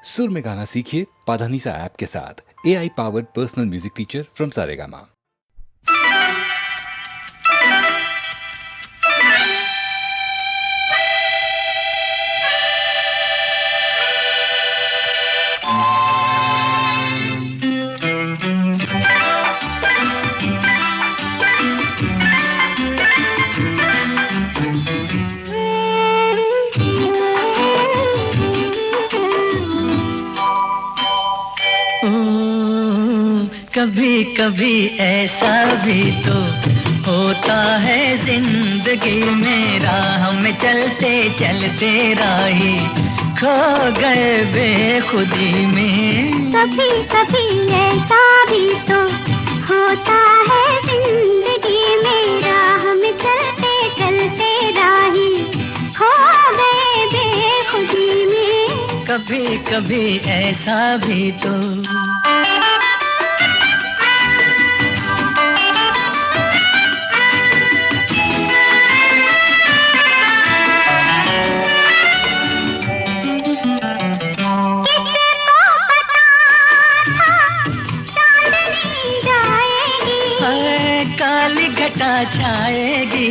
सुर में गाना सीखिए पाधानीसा ऐप के साथ। AI powered personal music teacher from Saregama. कभी कभी ऐसा भी तो होता है जिंदगी में, राह में चलते चलते राही खो गए बेखुदी में। कभी कभी ऐसा भी तो होता है जिंदगी में, राह में चलते चलते राही खो गए बेखुदी में। कभी कभी ऐसा भी तो। काली घटा छाएगी,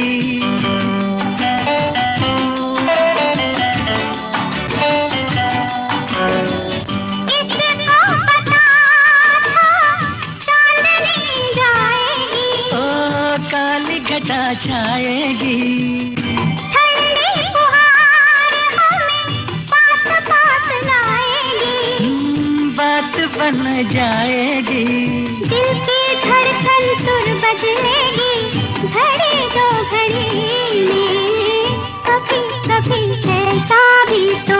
इसको पता था चांदनी जाएगी। ओ काली घटा छाएगी, ठंडी फुहार हमें पास पास लाएगी। बात बन जाएगी, दिल की धड़कन सुर बदलेगी घड़ी दो घड़ी में। कभी कभी ऐसा भी तो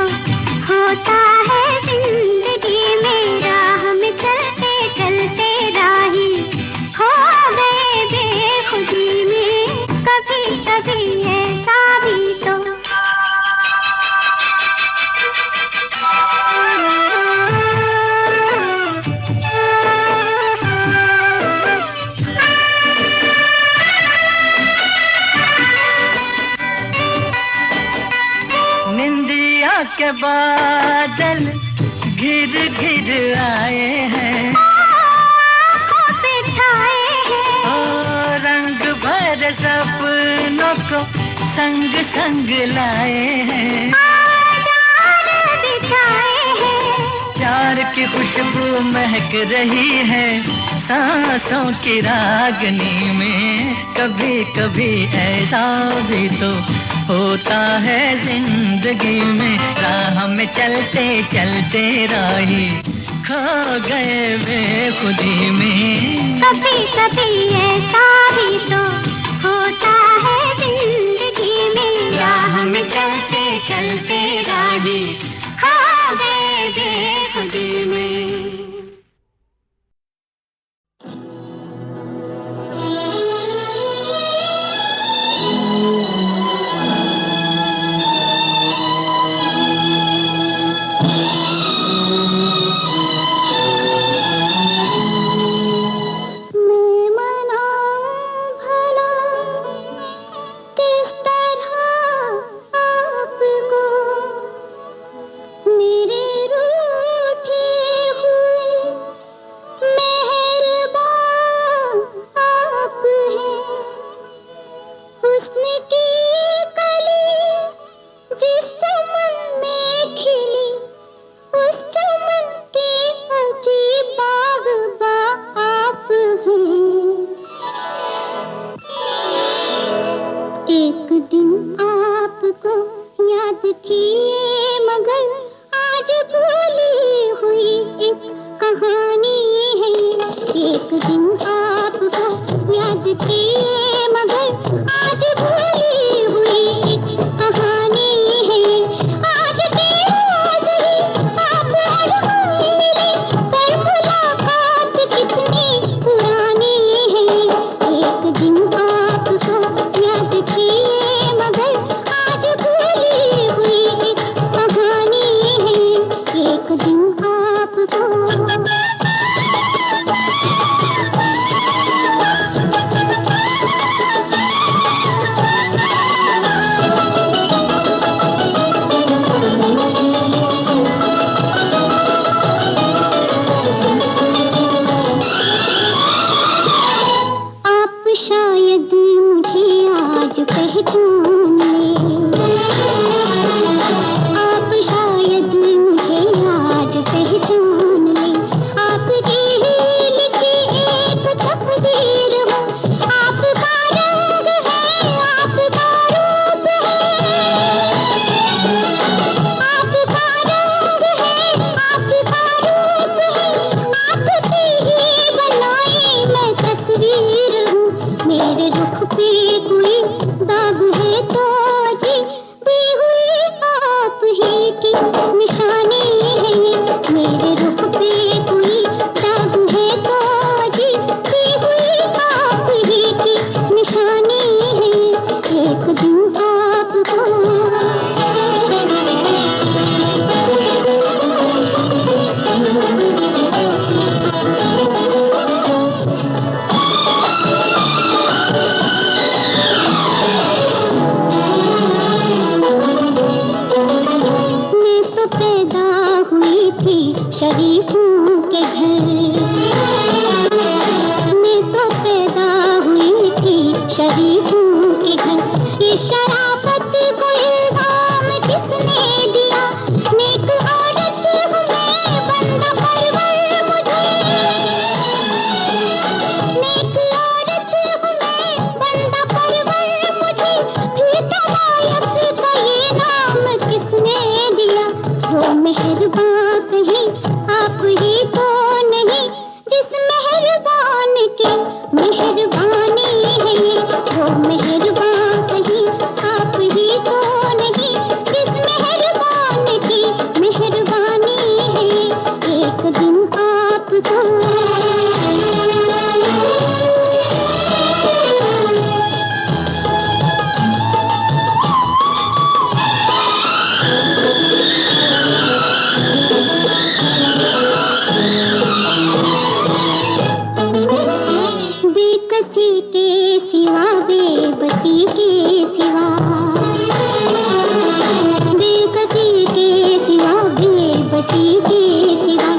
होता है जिंदगी में, राह में चलते चलते राही खो गए बेखुदी में। कभी कभी ऐसा भी तो। के बादल घिर घिर आए हैं, पे छाए हैं। ओ रंग भर सपनों को संग संग लाए हैं। बिछाए हैं, प्यार की खुशबू महक रही है सांसों की रागनी में। कभी कभी ऐसा भी तो होता है जिंदगी में, राह में चलते चलते राही खो गए बेखुदी में। कभी कभी ऐसा भी तो होता है जिंदगी में, राह में चलते चलते राही खो गए बेखुदी में। एक दिन आपको याद किए मगर आज भूली हुई एक कहानी है। एक दिन आपको याद किए मगर आज भूली हुई एक कहानी है। आज की हाज़िरी आप अड़होली पर मुलाकात कितनी पुरानी है। एक दिन आपको याद किए मगर आज भूली हुई एक कहानी है। एक दिन आपको हुई थी शरीफों के घर। मैं तो पैदा हुई थी शरीफों के घर। ये शराफत को इल्जाम किसने दिया? नेक औरत हूँ मैं, बंदा परवर मुझे। नेक औरत हूँ मैं, बंदा परवर मुझे। भी तवायफ का ये नाम किसने दिया? वो मेहरबान कहीं आप ही तो नहीं, जिस मेहरबान की मेहरबानी है ये। वो मेहरबान कहीं आप ही तो नहीं, जिस मेहरबान की मेहरबानी है ये। एक दिन आपको बेकसी के सिवा, बेबसी के सिवा, बेकसी के सिवा, बेबसी के सिवा।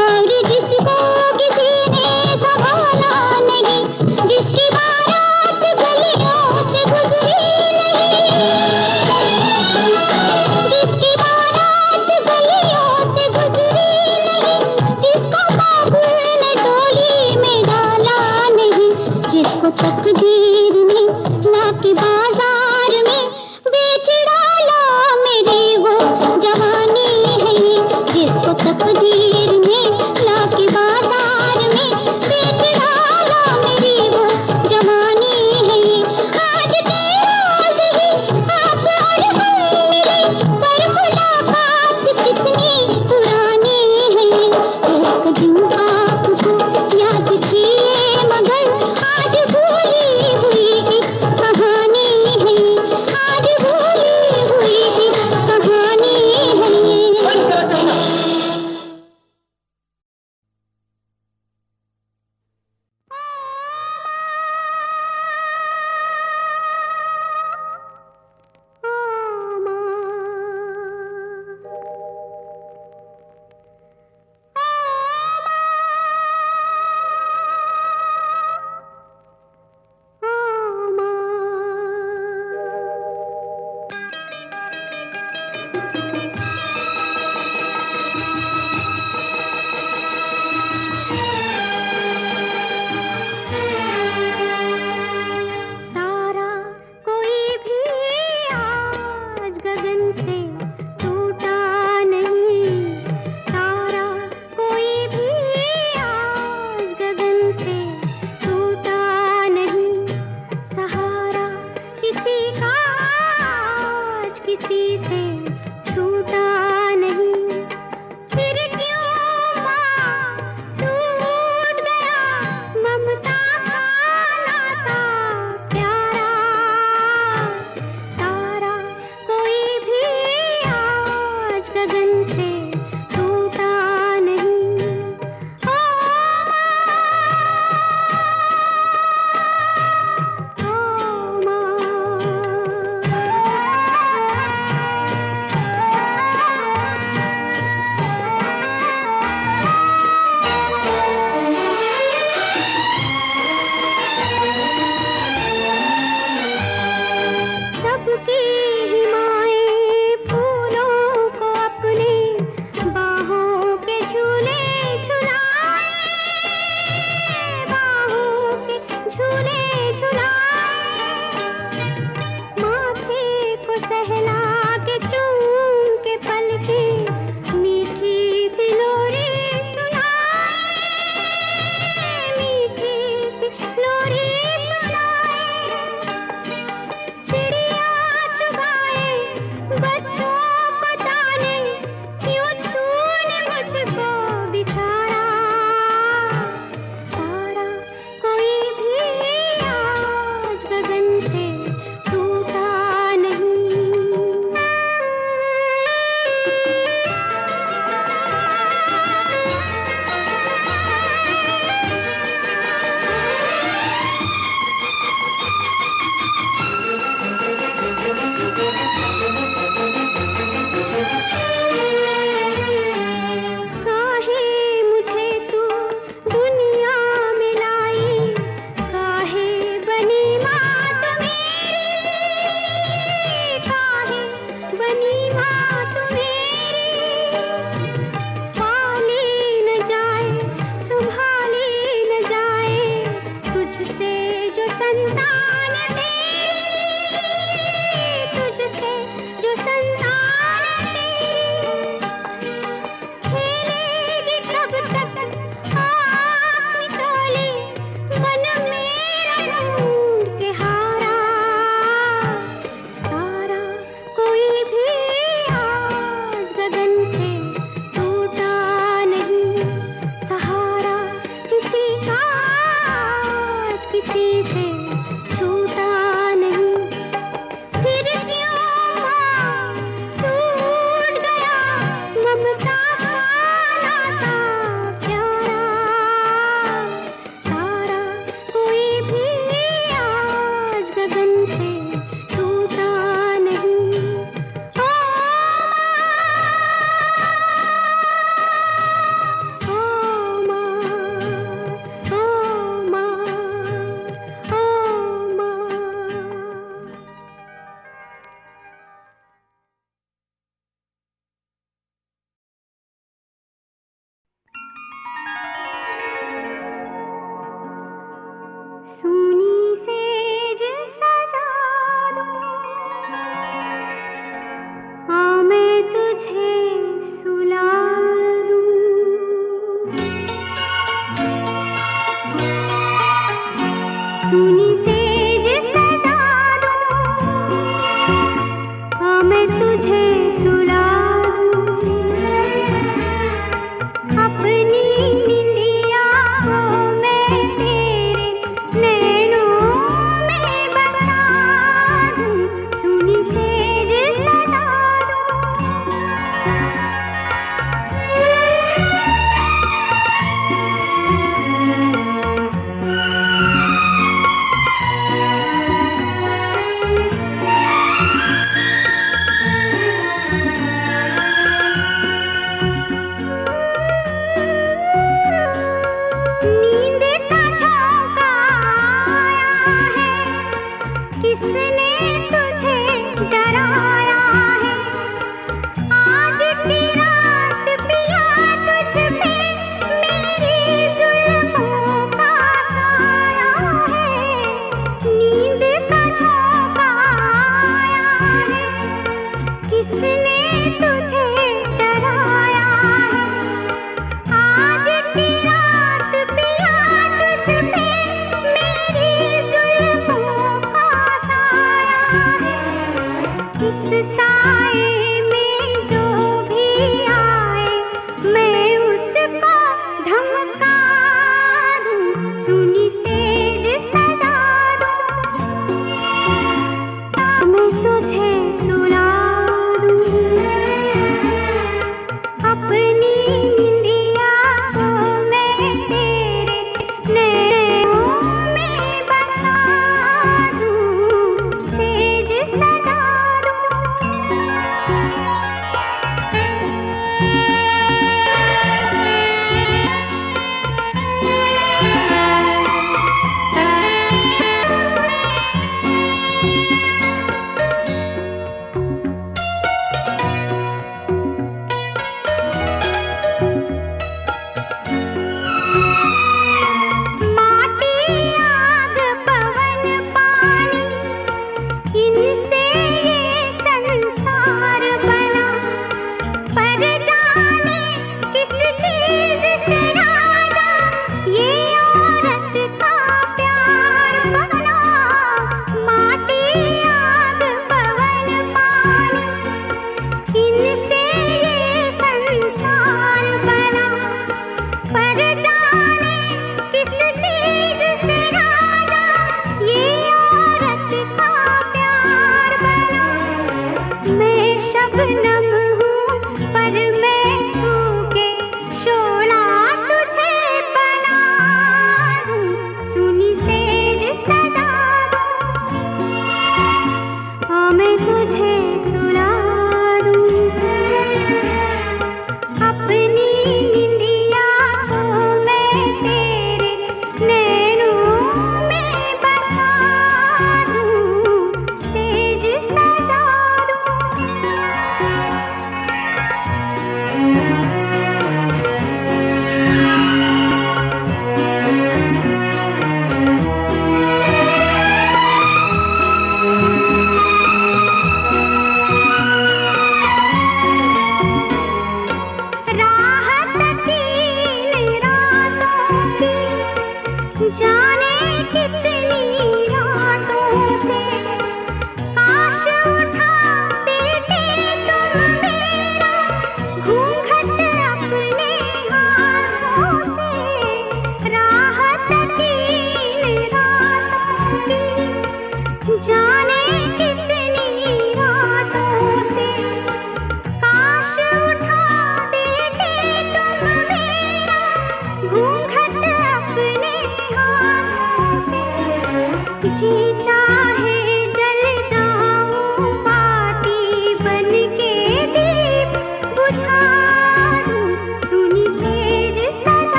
और जिसको किसी ने संभाला नहीं, जिसकी बारात गलियों से गुजरी नहीं, जिसकी बारात गलियों से गुजरी नहीं, जिसको बाबुल ने डोली में डाला नहीं, जिसको तकदीर ने लाके बाजार में बेच डाला मेरी वो जवानी है ये। जिसको तकदीर ने लाके बाजार में बेच डाला मेरी वो जवानी है ये। आज तेरा ही आप और हम मिले, पर मुलाकात कितनी पुरानी है ये। एक दिन आपको याद किए मगर आज भूली हुई एक कहानी है ये। आज भूली हुई एक कहानी है ये।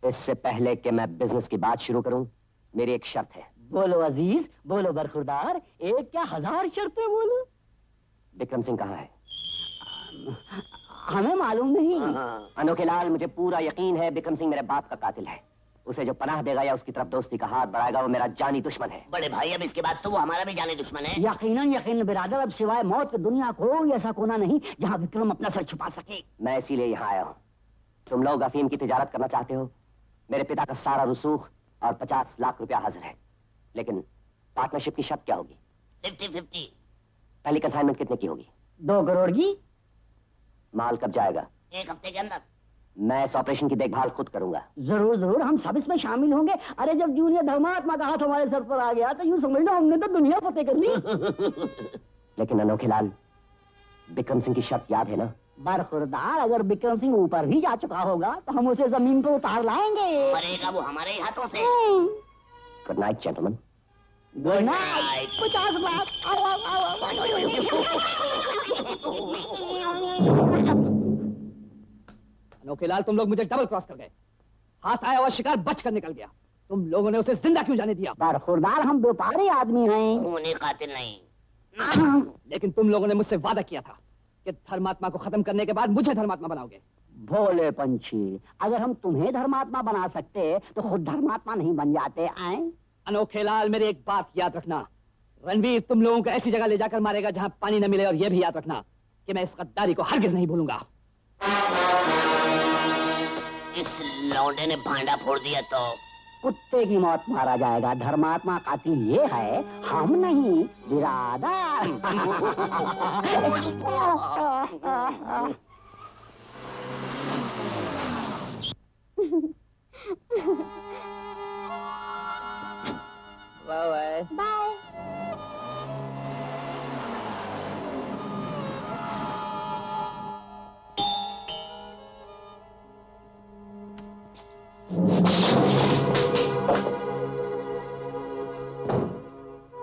इससे पहले कि मैं बिजनेस की बात शुरू करूं, मेरी एक शर्त है। बोलो अजीज, बोलो बरखुरदार, एक क्या 1000 शर्तें बोलो। विक्रम सिंह कहाँ है? हमें मालूम नहीं। अनोखे लाल, मुझे पूरा यकीन है विक्रम सिंह मेरे बाप का कातिल है। उसे जो पनाह देगा या उसकी तरफ दोस्ती का हाथ बढ़ाएगा वो मेरा जानी दुश्मन है। बड़े भाई, अब इसके बाद तो वो हमारा भी जाने दुश्मन है। यकीनन यकीनन बिरादर, अब सिवाय मौत की दुनिया कोई ऐसा कोना नहीं जहाँ विक्रम अपना सर छुपा सके। मैं इसीलिए यहाँ आया हूँ। तुम लोग अफीम की तिजारत करना चाहते हो। मेरे पिता का सारा रसूख और 50 लाख रुपया हाजिर है, लेकिन पार्टनरशिप की शर्त क्या होगी? 50-50। पहली कंसाइनमेंट कितने की होगी? 2 करोड़ की। माल कब जाएगा? 1 हफ्ते के अंदर। मैं इस ऑपरेशन की देखभाल खुद करूंगा। जरूर जरूर, हम सब इसमें शामिल होंगे। अरे जब जूनियर धर्मात्मा का हाथ हमारे सर पर आ गया तो यूं समझ लो हमने तो दुनिया फतेह कर ली। लेकिन अनोखे लाल, विक्रम सिंह की शर्त याद है ना? बरखुरदार, अगर विक्रम सिंह ऊपर भी जा चुका होगा तो हम उसे जमीन पर उतार लाएंगे। मरेगा वो हमारे ही हाथों से। Good night gentleman. Good night. 50 lakh. आओ, आओ, आओ, अनोखे लाल, तुम लोग मुझे डबल क्रॉस कर गए। हाथ आया हुआ शिकार बच कर निकल गया। तुम लोगों ने उसे जिंदा क्यों जाने दिया? बरखुरदार, हम व्यापारी आदमी हैं। खूनी कातिल नहीं। लेकिन तुम लोगों ने मुझसे वादा किया था कि धर्मात्मा को खत्म करने के बाद मुझे धर्मात्मा बनाओगे। भोले पंछी, अगर हम तुम्हें धर्मात्मा बना सकते तो खुद धर्मात्मा नहीं बन जाते आए? अनोखे लाल, मेरी एक बात याद रखना। रणवीर तुम लोगों को ऐसी जगह ले जाकर मारेगा जहां पानी न मिले, और यह भी याद रखना कि मैं इस गद्दारी को हरगिज नहीं भूलूंगा। इस लौंडे ने भांडा फोड़ दिया तो कुत्ते की मौत मारा जाएगा। धर्मात्मा कातिल ये है, हम नहीं, बिरादर। Bye bye.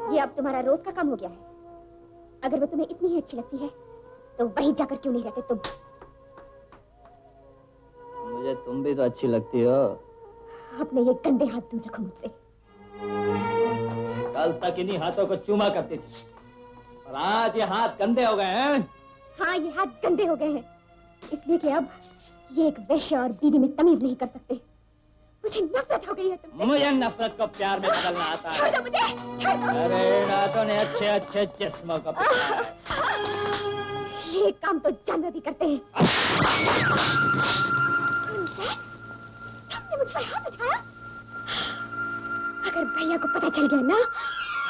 ये अब तुम्हारा रोज का काम हो गया है। अगर वो तुम्हें इतनी ही अच्छी लगती है तो वहीं जाकर क्यों नहीं रहते तुम? मुझे तुम भी तो अच्छी लगती हो। अपने ये गंदे हाथ दूर रखो मुझसे। कल तक इन्हीं हाथों को चूमा करती थी, और आज ये हाथ गंदे हो गए हैं। हाँ, ये हाथ गंदे हो गए हैं, इसलिए कि अब ये एक वैश्य और दीदी में तमीज नहीं कर सकते। मुझे नफरत हो गई है तुमसे। मुझे नफरत को प्यार में बदलना आता छोड़ है। दो मुझे, छोड़ दो। अरे नातों ने अच्छे अच्छे जिस्मों को पकड़ा है। ये काम तो जानवर भी करते हैं। तुमने मुझ पर हाथ उठाया? अगर भैया को पता चल गया ना।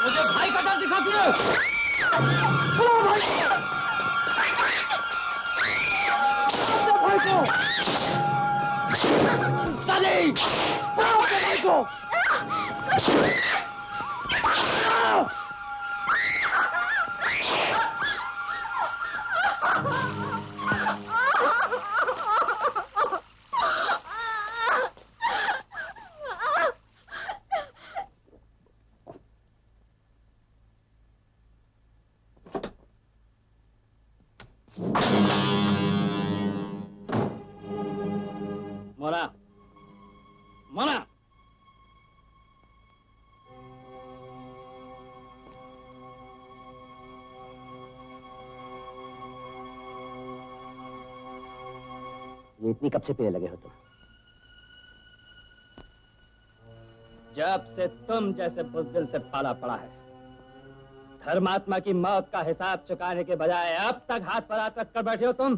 मुझे भाई का डर दिखाती है। भाई को साली, भाई को मोना, मोना, ये इतनी कब से पीने लगे हो तुम? जब से तुम जैसे बुज़दिल से पाला पड़ा है। धर्मात्मा की मौत का हिसाब चुकाने के बजाय अब तक हाथ पर हाथ रख कर बैठे हो तुम।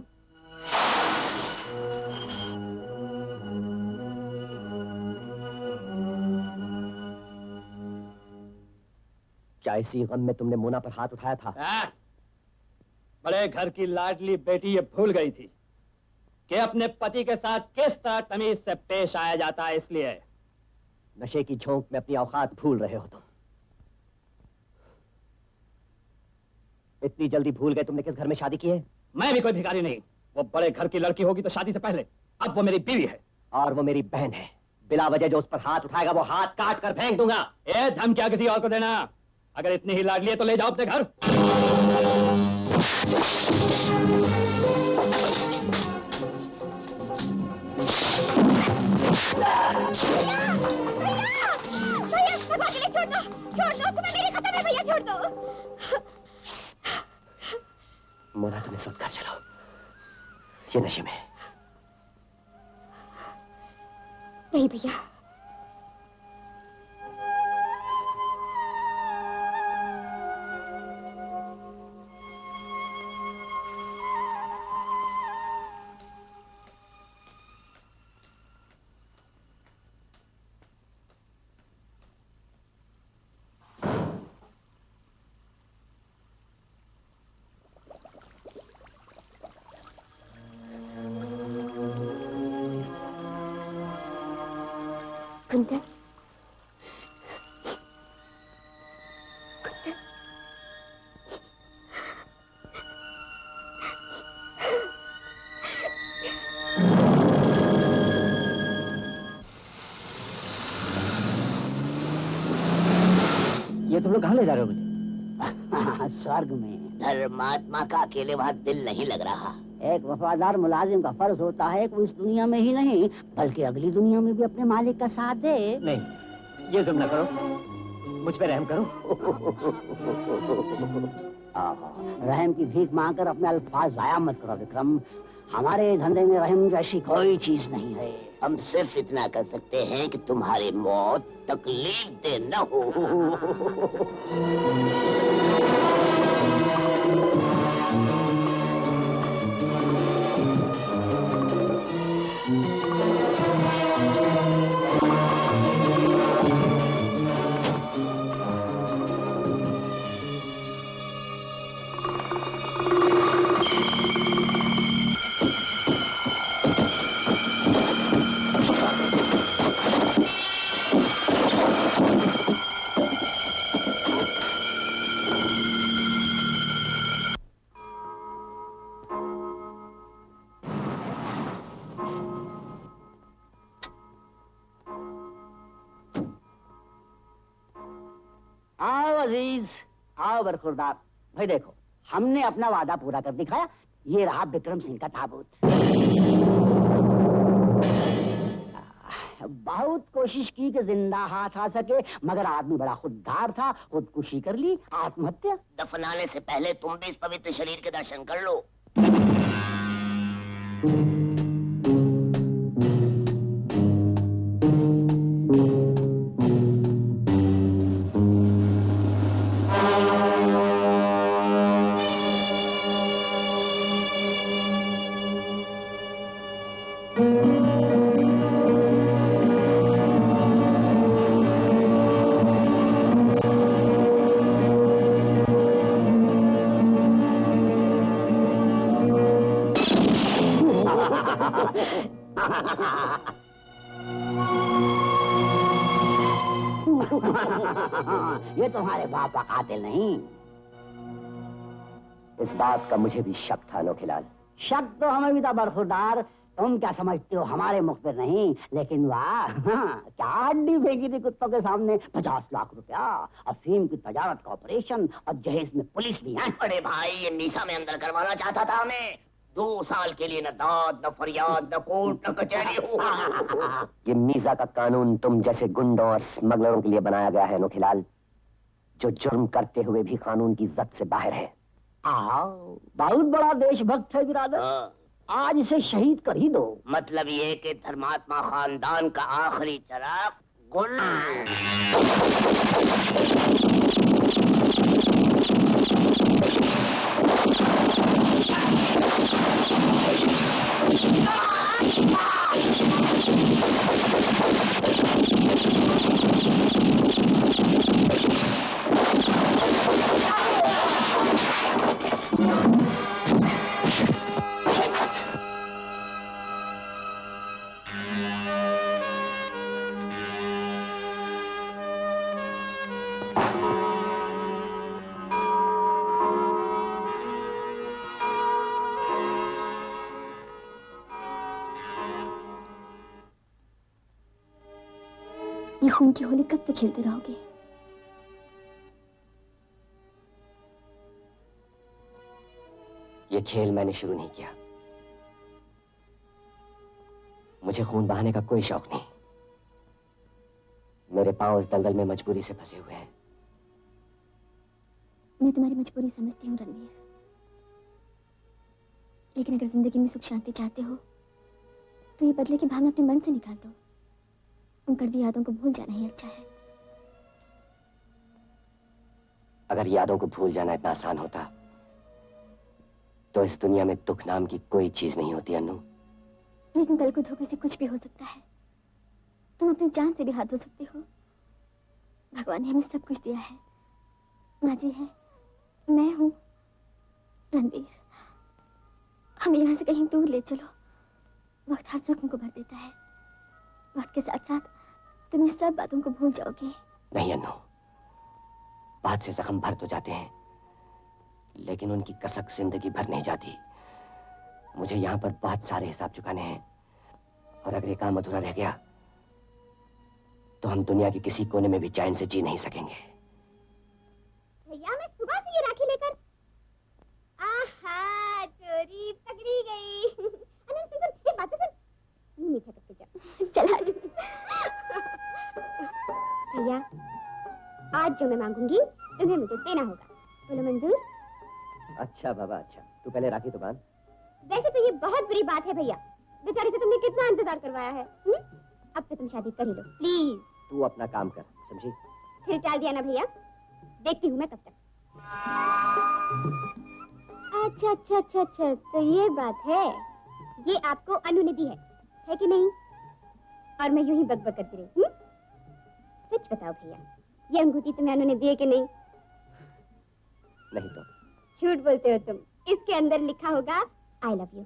क्या इसी गम में तुमने मोना पर हाथ उठाया था? बड़े घर की लाडली बेटी ये भूल गई थी कि अपने पति के साथ किस तरह तमीज से पेश आया जाता है, इसलिए। नशे की झोंक में अपनी औकात भूल रहे हो तुम। इतनी जल्दी भूल गए तुमने किस घर में शादी की है? मैं भी कोई भिखारी नहीं। वो बड़े घर की लड़की होगी तो शादी से पहले, अब वो मेरी बीवी है। और वो मेरी बहन है। बिला वजह जो उस पर हाथ उठाएगा वो हाथ काट कर फेंक दूंगा। ए धमकियां किसी और को देना। अगर इतनी ही लाडली है तो ले जाओ अपने घर। भैया, भगा के ले, छोड़ दो, छोड़ दो, तुम्हें मेरी खत्म है भैया, छोड़ दो। मोना तुम इस वक्त घर चलो, ये नशे में। नहीं भैया, कुंदन, ये तुम लोग कहाँ ले जा रहे हो मुझे? स्वर्ग में। धर्मात्मा का अकेले वहाँ दिल नहीं लग रहा। एक वफादार मुलाजिम का फर्ज होता है कि वो इस दुनिया में ही नहीं बल्कि अगली दुनिया में भी अपने मालिक का साथ दे। नहीं, ये जुल्म न करो, मुझ पे रहम करो। रहम की भीख मांगकर अपने अल्फाज जाया मत करो विक्रम। हमारे धंधे में रहम जैसी कोई चीज नहीं है। हम सिर्फ इतना कर सकते हैं कि तुम्हारी मौत तकलीफ दे न हो। आओ अजीज, आओ बरखुरदार। भाई देखो, हमने अपना वादा पूरा कर दिखाया। ये रहा विक्रम सिंह का ताबूत। बहुत कोशिश की कि जिंदा हाथ आ सके, मगर आदमी बड़ा खुददार था, खुदकुशी कर ली, आत्महत्या। दफनाने से पहले तुम भी इस पवित्र शरीर के दर्शन कर लो। ये तुम्हारे बाप का कातिल नहीं। इस बात का मुझे भी शक था नोखीलाल। शक तो हमें भी था बरखुरदार। तुम क्या समझते हो, हमारे मुख पर नहीं, लेकिन वाह क्या हड्डी फेंकी थी कुत्तों के सामने। 50 लाख रुपया, अफीम की तजारत का ऑपरेशन और जहेज में पुलिस भी है। अरे भाई, ये मीसा में अंदर करवाना चाहता था हमें। 2 साल के लिए न दाद, न फरियाद, न कोर्ट, न कचहरी हो। ये मीजा का कानून तुम जैसे गुंडों और स्मगलरों के लिए बनाया गया है नोखीलाल, जो जुर्म करते हुए भी कानून की इज्जत से बाहर है। आओ, बहुत बड़ा देशभक्त है बिरादर। हाँ, आज इसे शहीद कर ही दो। मतलब ये कि धर्मात्मा खानदान का आखिरी चिराग गुल। ये खून की होली कब तक खेलते रहोगे? ये खेल मैंने शुरू नहीं किया। मुझे खून बहाने का कोई शौक नहीं। मेरे पांव इस दलदल में मजबूरी से फंसे हुए हैं। मैं तुम्हारी मजबूरी समझती हूँ रणवीर, लेकिन अगर जिंदगी में सुख शांति चाहते हो तो ये बदले की भावना अपने मन से निकाल दो। उन कड़वी यादों को भूल जाना ही अच्छा है। अगर यादों को भूल जाना इतना आसान होता तो इस दुनिया में दुख नाम की कोई चीज नहीं होती अनु। लेकिन कल को धोखे से कुछ भी हो सकता है। तुम अपनी जान से भी हाथ धो सकते हो। भगवान ने हमें सब कुछ दिया है। माँ जी है, मैं हूँ। रणवीर, हमें यहाँ से कहीं दूर ले चलो। वक्त हर जख्म को भर देता है। वक्त के साथ साथ तुम इस सब बातों को भूल जाओगे। नहीं अन्नू, बात से जख्म भर तो जाते हैं, लेकिन उनकी कसक जिंदगी भर नहीं जाती। मुझे यहाँ पर बहुत सारे हिसाब चुकाने हैं, और अगर ये काम अधूरा रह गया तो हम दुनिया के किसी कोने में भी चैन से जी नहीं सकेंगे। भैया मैं सुबह से ये राखी लेकर आहा चोरी पकड़ी गई। अनंत सुन ये बात तो सुन। नहीं मीठा करके जा। चल आज। भैया आज जो मैं मांगूंगी तुम्हें मुझे देना होगा। बोलो मंजूर? अच्छा बाबा अच्छा, तू पहले राखी तो बांध। वैसे तो ये बहुत बुरी बात है भैया, बेचारे से तुमने कितना इंतजार करवाया है। अब तो तुम शादी कर ही लो प्लीज। तू अपना काम कर, समझी? फिर टाल दिया ना भैया, देखती हूँ मैं कब तक। अच्छा अच्छा अच्छा अच्छा, तो ये बात है। ये आपको अनु ने दी है कि नहीं? और मैं यूं ही बकबक करती रही। सच बताओ भैया, ये अंगूठी तुम्हें अनु ने दी है कि नहीं? नहीं तो झूठ बोलते हो तुम। इसके अंदर लिखा होगा आई लव यू।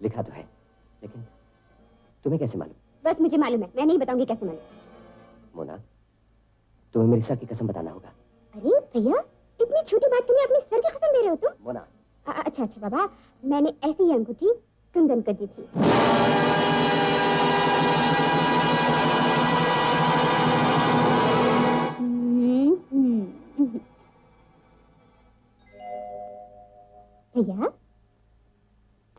लिखा तो है, लेकिन तुम्हें कैसे मालूम? बस मुझे मालूम है, मैं नहीं बताऊंगी कैसे मालूम। मोना, तुम्हें मेरी सर की कसम बताना होगा। अरे भैया, इतनी छोटी बात के लिए अपनी सर की कसम दे रहे हो तुम? मोना। अच्छा अच्छा बाबा, मैंने ऐसी ही अंगूठी कुंदन को दी थी। भैया,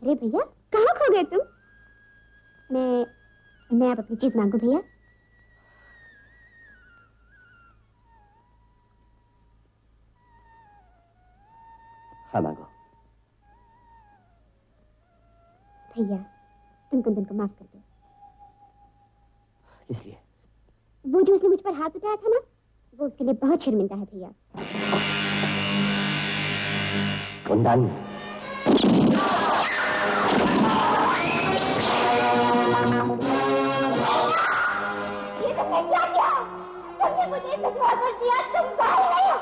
अरे भैया कहाँ खो गए तुम? मैं अब अपनी चीज मांगू भैया? हाँ मांगो। भैया तुम कुंदन को माफ कर दो। इसलिए वो जो उसने मुझ पर हाथ उठाया था ना, वो उसके लिए बहुत शर्मिंदा है भैया। कुंदन, ये तो मैं क्या किया? तुमने मुझे सचवा कर दिया, तुम बाहर नहीं हो।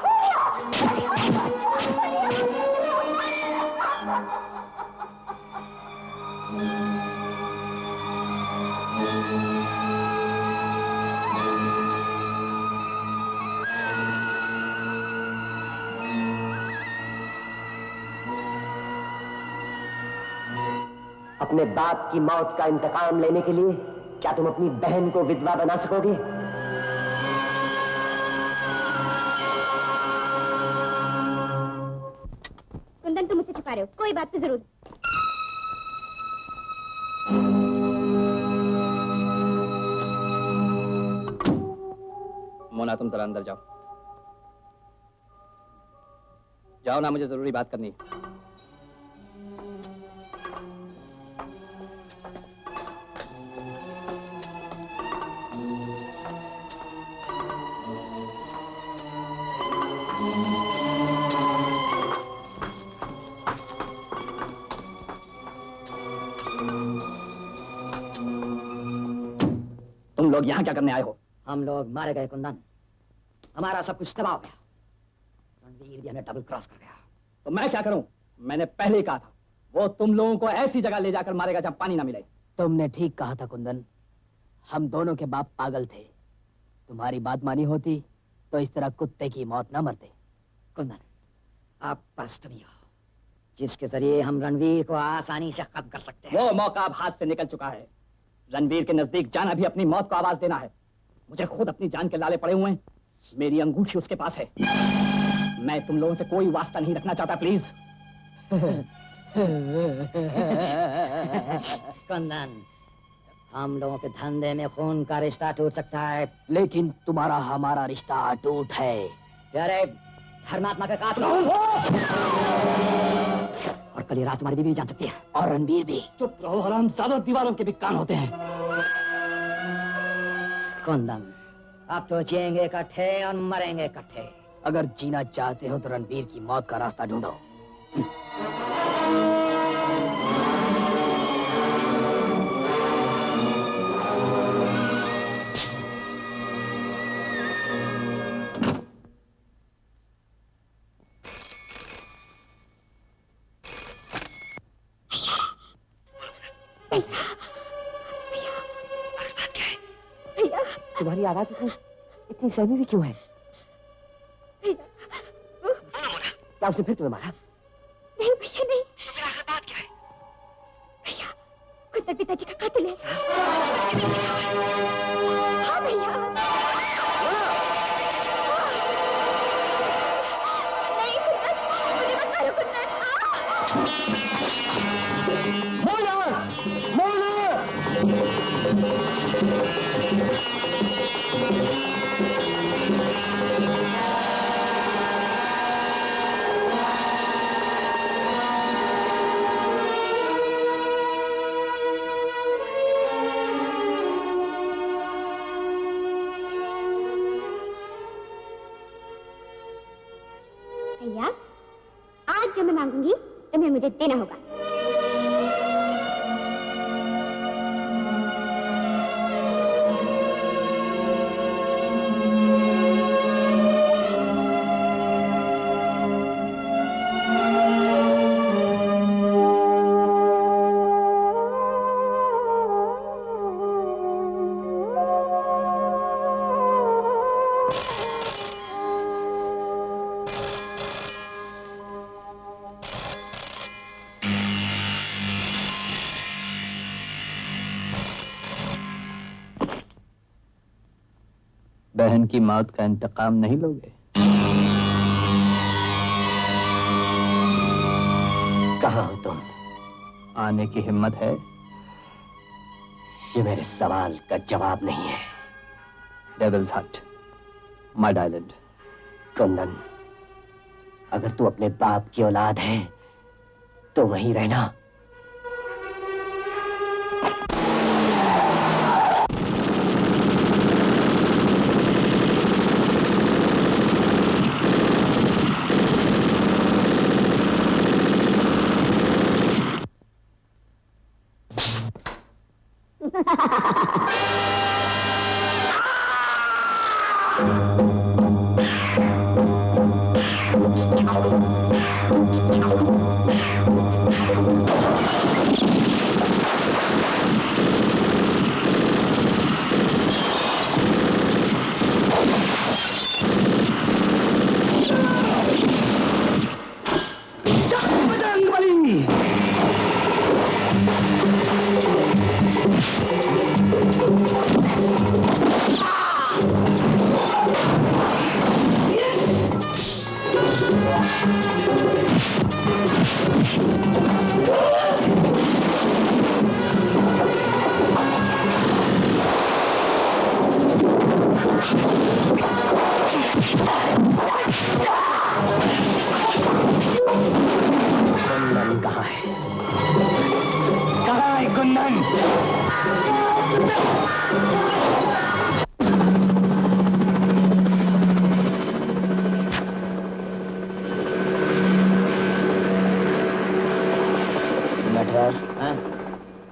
अपने बाप की मौत का इंतकाम लेने के लिए क्या तुम अपनी बहन को विधवा बना सकोगे? कुंदन तुम मुझसे छुपा रहे हो, कोई बात तो जरूर। मोना तुम जरा अंदर जाओ। जाओ ना, मुझे जरूरी बात करनी है। तुम लोग यहाँ क्या करने आए हो? हम लोग मारे गए कुंदन, हमारा सब कुछ तबाह हो गया। रणवीर भी हमें डबल क्रॉस कर गया। तो मैं क्या करूं? मैंने पहले ही कहा था, वो तुम लोगों को ऐसी जगह ले जाकर मारेगा जहां पानी ना मिले। तुमने ठीक कहा था कुंदन, हम दोनों के बाप पागल थे। तुम्हारी बात मानी होती तो इस तरह कुत्ते की मौत न मरते। कुंदन, आप पश्चिमी हो, जिसके जरिए हम रणवीर को आसानी से खत्म कर सकते हैं। वो मौका अब हाथ से निकल चुका है। रणवीर के नजदीक जाना भी अपनी मौत को आवाज देना है। मुझे खुद अपनी जान के लाले पड़े हुए हैं। मेरी अंगूठी उसके पास है। मैं तुम लोगों से कोई वास्ता नहीं रखना चाहता, प्लीज। कुंदन, हम लोगों के धंधे में खून का रिश्ता टूट सकता है, लेकिन तुम्हारा हमारा रिश्ता अटूट है। प्यारे धर्मात्मा के कातिल हो। और कल ये रात तुम्हारी बीवी जान सकती है, और रणबीर भी। चुप रहो हराम, ज्यादा दीवारों के भी कान होते हैं। कुंदन, अब तो जिएंगे इकट्ठे और मरेंगे इकट्ठे। अगर जीना चाहते हो तो रणबीर की मौत का रास्ता ढूंढो। तुम्हारी आवाज इतनी सहमी हुई क्यों है? क्या उसने फिर तुम्हें मारा? नहीं भैया नहीं। तो फिर आखिर बात क्या है? भैया कुत्ता पिताजी का कातिल है। हाँ भैया। नहीं कुंदन, मुझे मत मारो कुंदन। भैया आज जो मैं मांगूंगी तुम्हें मुझे देना होगा। बहन की मौत का इंतकाम नहीं लोगे? कहाँ हो तुम? आने की हिम्मत है? ये मेरे सवाल का जवाब नहीं है। डेविल्स हट, मड आइलैंड। कुंदन, अगर तू अपने बाप की औलाद है तो वहीं रहना।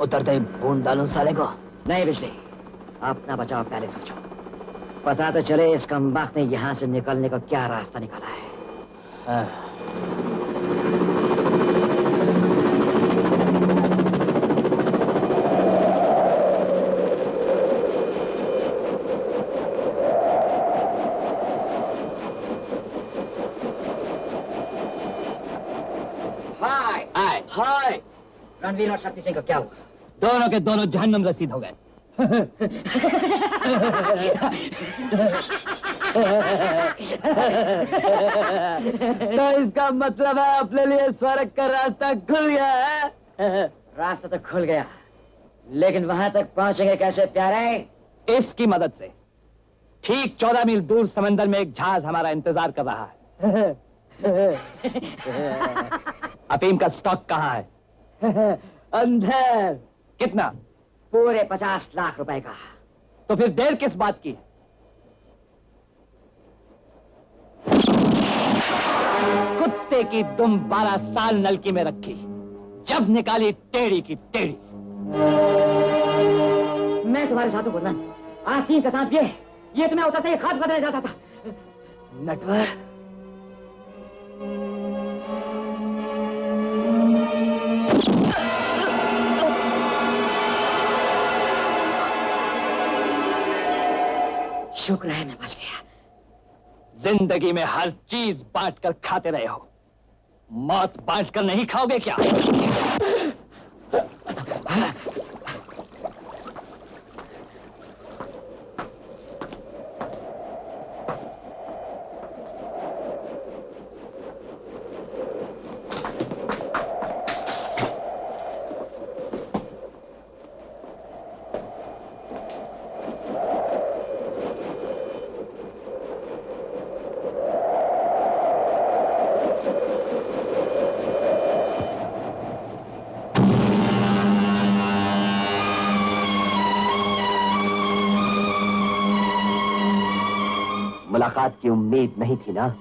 उतरते ही बूंद डालूं साले को? नहीं बिजली, अपना बचाव पहले सोचो। पता तो चले इस कमबख्त ने यहाँ से निकलने का क्या रास्ता निकाला है। हाँ। हाय हाय हाय, रणवीर और शक्ति सिंह का क्या हुआ? दोनों के दोनों जहन्नम रसीद हो गए। तो इसका मतलब है अपने लिए स्वर्ग का रास्ता खुल गया है। रास्ता तो खुल गया, लेकिन वहां तक पहुंचेंगे कैसे प्यारे? इसकी मदद से। ठीक 14 मील दूर समंदर में एक जहाज हमारा इंतजार कर रहा है। अफीम का स्टॉक कहाँ है? अंदर। कितना? पूरे 50 लाख रुपए का। तो फिर देर किस बात की? कुत्ते की दुम 12 साल नलकी में रखी, जब निकाली टेढ़ी की टेढ़ी। मैं तुम्हारे साथ हूं कुंदन। आसीम का सांप ये तुम्हें उतरते ही खाद बदलने जाता था। नटवर, शुक्र है मैं बच गया। जिंदगी में हर चीज बांट कर खाते रहे हो, मौत बांट कर नहीं खाओगे क्या? मुलाकात की उम्मीद नहीं थी ना?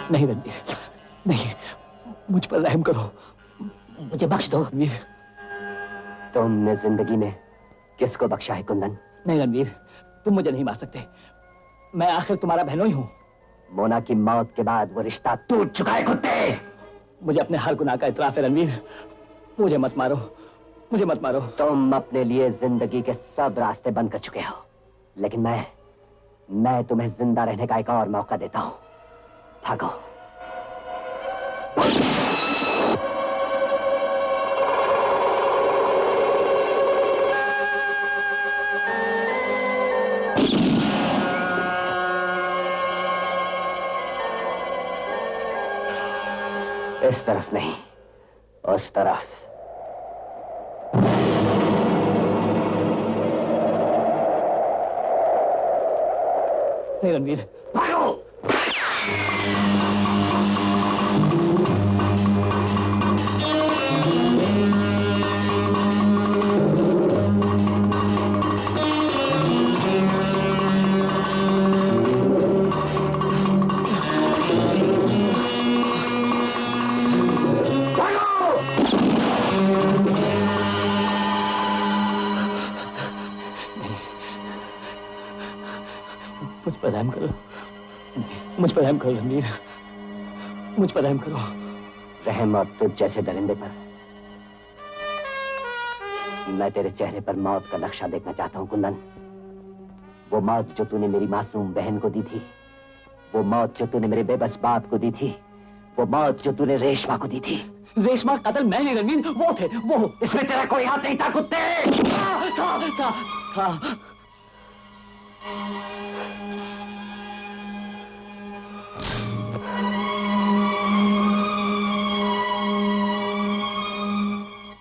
नहीं रणवीर, नहीं, मुझ पर रहम करो, मुझे बख्श दो। रणवीर। तुमने जिंदगी में किसको बख्शा है कुंदन? नहीं रणवीर, तुम मुझे नहीं मार सकते, मैं आखिर तुम्हारा बहनों ही हूं। मोना की मौत के बाद वो रिश्ता टूट चुका है कुत्ते। मुझे अपने हर गुनाह का इतराफ है रणवीर, मुझे मत मारो, मुझे मत मारो। तुम अपने लिए जिंदगी के सब रास्ते बंद कर चुके हो, लेकिन मैं तुम्हें जिंदा रहने का एक और मौका देता हूं। भागो। इस तरफ नहीं, उस तरफ। नहीं रणवीर, भागो। मुझ पर रहम करो, मुझ पर रहम करो रणवीर, मुझ पर रहम करो। रहम और तुझ जैसे दरिंदे पर? मैं तेरे चेहरे पर मौत का नक्शा देखना चाहता हूं कुंदन। वो मौत जो तूने मेरी मासूम बहन को दी थी, वो मौत जो तूने मेरे बेबस बाप को दी थी, वो मौत जो तूने रेशमा को दी थी। रेशमा कत्ल मैं नहीं रणवीर, वो थे, वो। इसमें तेरा कोई हाथ नहीं था कुत्ते। था।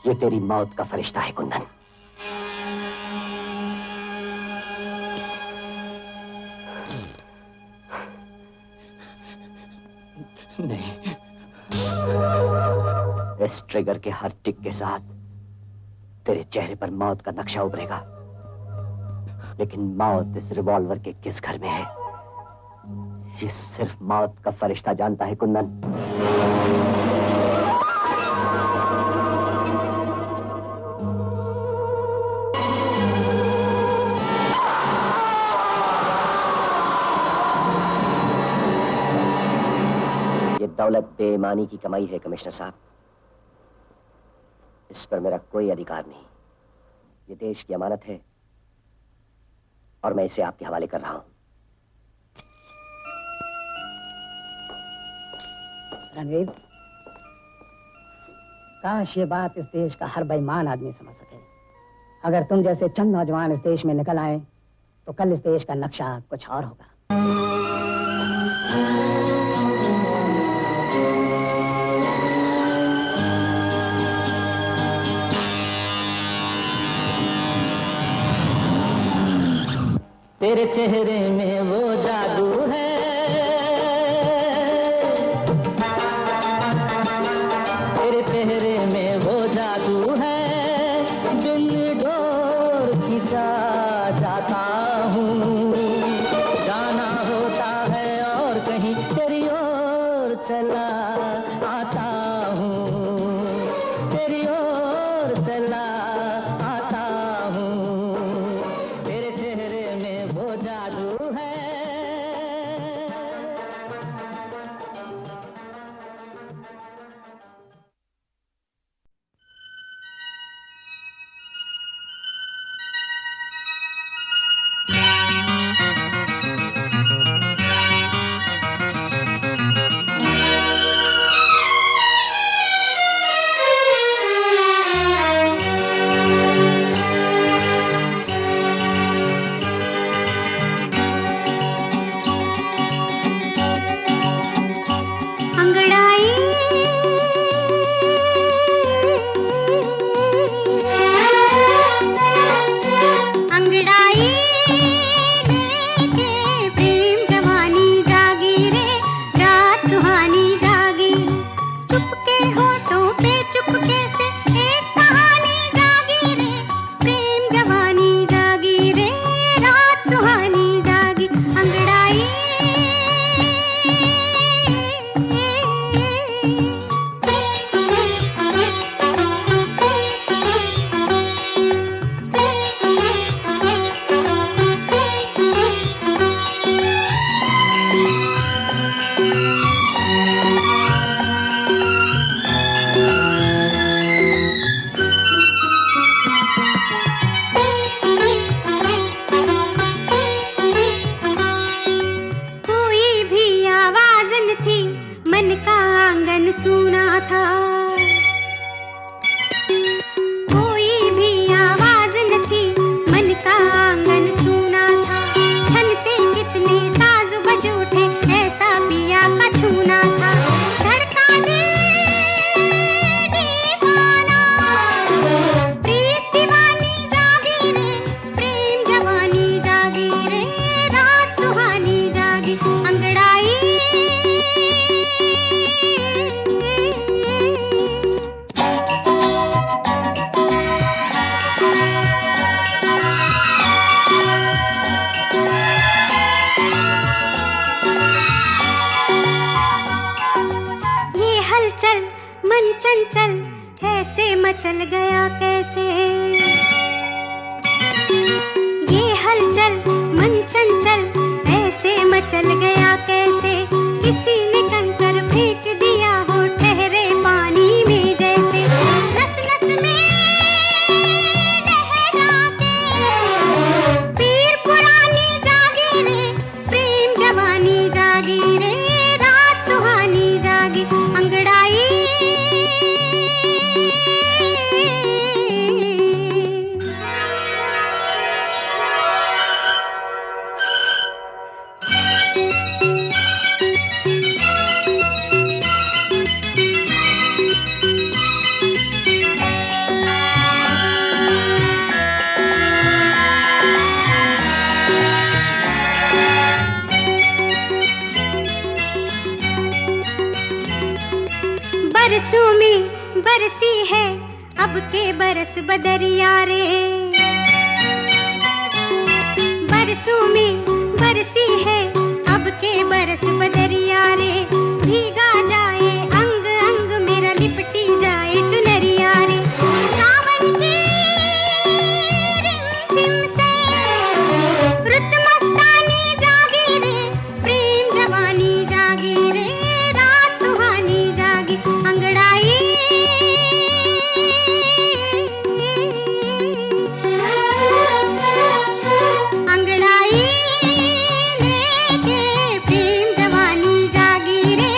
ये तेरी मौत का फरिश्ता है कुंदन। नहीं। इस ट्रिगर के हर टिक के साथ तेरे चेहरे पर मौत का नक्शा उभरेगा, लेकिन मौत इस रिवॉल्वर के किस घर में है, ये सिर्फ मौत का फरिश्ता जानता है कुंदन। ये दौलत बेईमानी की कमाई है कमिश्नर साहब, इस पर मेरा कोई अधिकार नहीं। ये देश की अमानत है और मैं इसे आपके हवाले कर रहा हूं। रणवीर, काश ये बात इस देश का हर बेईमान आदमी समझ सके। अगर तुम जैसे चंद नौजवान इस देश में निकल आए तो कल इस देश का नक्शा कुछ और होगा। तेरे चेहरे में वो जादू है, तेरे चेहरे में वो जादू है, दिल डोल सोचा जाता हूँ, जाना होता है और कहीं तेरी ओर चला आता हूँ, तेरी ओर चला आता हूँ, तेरे चेहरे में वो जादू है। अंगड़ाई अंगड़ाई लेके प्रेम जवानी जागी रे, रात सुहानी जागी, चुपके होठों पे चुपके से एक कहानी जागी रे, प्रेम जवानी जागी रे, रात सुहानी जागी। अंगड़ाई कोई भी आवाज न थी, मन का आंगन सूना था, कोई भी आवाज न थी, मन का आंगन सूना था, छन से कितने साज बज उठे, ऐसा पिया का छूना था, धड़का दिल दीवाना, प्रीत दीवानी जागी रे, प्रेम जवानी जागी रे, रात सुहानी जागी। अंगड़ाई ये हलचल मन चंचल ऐसे मचल गया कैसे, ये हलचल मन चंचल ऐसे मचल गया कैसे, किसी ने कंकर फेंक दिया हो ठहरे पानी में जैसे, नस नस में लहरा के पीर पुरानी जागी रे, प्रेम जवानी जागी रे, रात सुहानी जागी। अंगड़ाई बरसों में बरसी है अब के बरस बदरिया रे, बरसों में बरसी है अब के बरस बदरिया रे, भीगा जाए अंग अंग मेरा लिपटी जाए चुनरिया रे, सावन की रिमझिम से रुत मस्तानी जागी रे, प्रेम जवानी जागी रे, रात सुहानी जागी। अंगड़ाई अंगड़ाई लेके प्रेम जवानी जागी रे,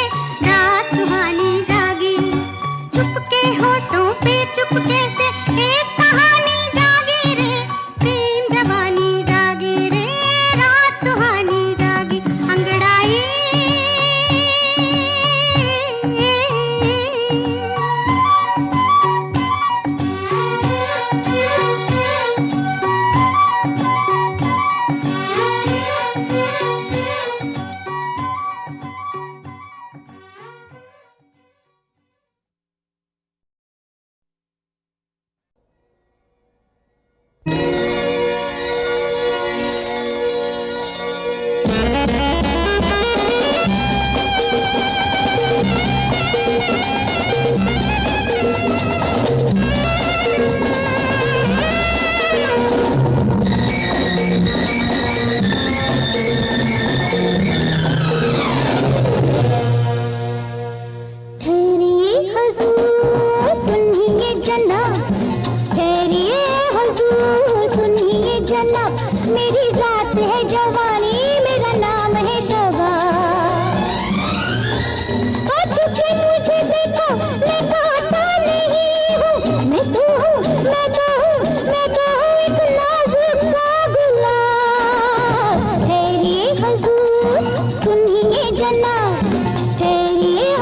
जन्नत मेरी जात है जवानी मेरा नाम है शबा चुके मुझे देखो मैं गाता नहीं हूँ मैं तो हूँ मैं तो हूँ मैं तो हूँ एक नाजुक सा गुलाब ठहरिए हुजूर सुनिए जनाब ठहरिए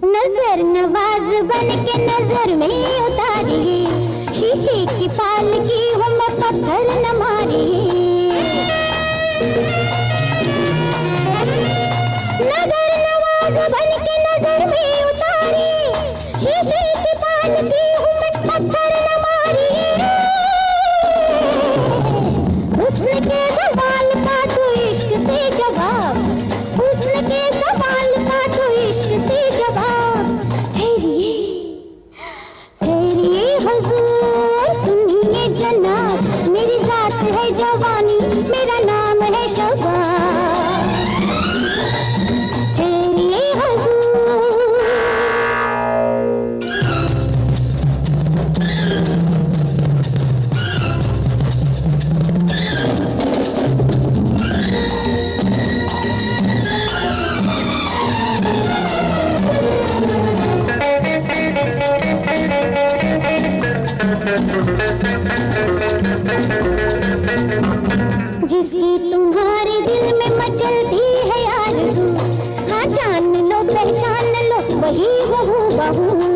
नजर नवाज बन के नजर में उतारिए शीशे की पालकी हूँ मैं पत्थर न मारिए नजर नवाज बन के नजर में उतारिए शीशे की पालकी हूँ मैं पत्थर न मारिए हुस्न के सवाल का तो इश्क से जवाब हुस्न के सवाल का तो इश्क से जवाब ठहरिए ठहरिए हुजूर सुनिए जनाब मेरी जात है जवानी मेरा नाम है शबा ठहरिए हुजूर जिसकी तुम्हारे दिल में मचलती है आरज़ू हाँ जान लो पहचान लो वही हूँ बहू